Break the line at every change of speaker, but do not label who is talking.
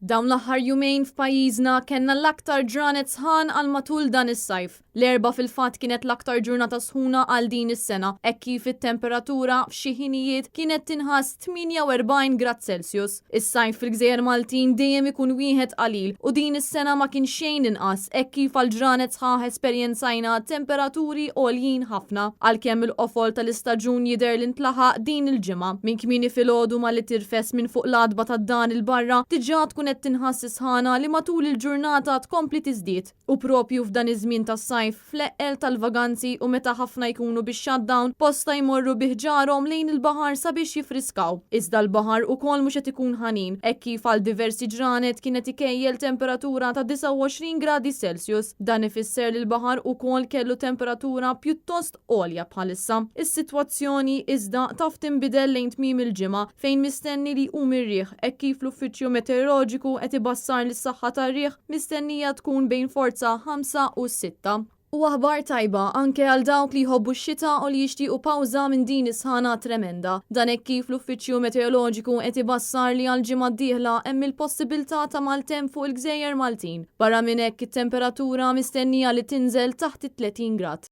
Dawn l-aħħar jumejn f'pajjiżna kellna l-aktar ġranet sħan għal matul dan is-sajf. L-erba' fil-fatt kienet l-aktar ġurnata sħuna għal din is-sena, hekk kif it-temperatura f'xi ħinijiet kienet tinħass 48 grad Celsius. Is-sajf fil-Gżejjer Maltin dejjem ikun wieħed qalil u din is-sena ma kien xejn inqas, hekk kif għal ġranet sħaħ esperjenzajna temperaturi għoljin ħafna. Għalkemm il-qofol tal-istaġun jidher li ntlaħaq din il-ġimgħa minn kmieni filgħodu ma li tirfes minn fuq l-adba tad-dan il-barra diġà tkun qed tinħass sħana li matul il-ġurnata tkompli tiżdied. U propju f'dan iż-żmien tas-sajf fl-eqqel tal-vaganzi u meta ħafna jkunu bix-shutdown posta jmorru biħġarhom lejn il-baħar sabiex jifriskaw. Iżda l-baħar ukoll mhux qed ikun ħanin, hekk kif għal diversi ġranet kienet ikejjel temperatura ta' 29 gradi Celsius. Dan ifisser li l-baħar ukoll kellu temperatura pjuttost għolja bħalissa. Is-sitwazzjoni iżda taf tinbidel lejn tmiem il-ġimgħa fejn mistenni li jqum ir-riħ hekk kif l-Uffiċċju Meteoroloġiku qed ibassar li s-saħħa tar-riħ mistennija tkun bejn forza 5 u 6. U aħbar tajba anke għal dawk li jħobbu x-xita u li jixtiequ pawża minn din is-sħana tremenda. Dan hekk kif l-Uffiċċju Meteoroloġiku qed ibassar li għal ġimgħa d-dieħla hemm il-possibilità ta' maltemp fuq il-Gżejjer Maltin. Barra minn hekk it-temperatura mistennija li tinżel taħt it-30 grad.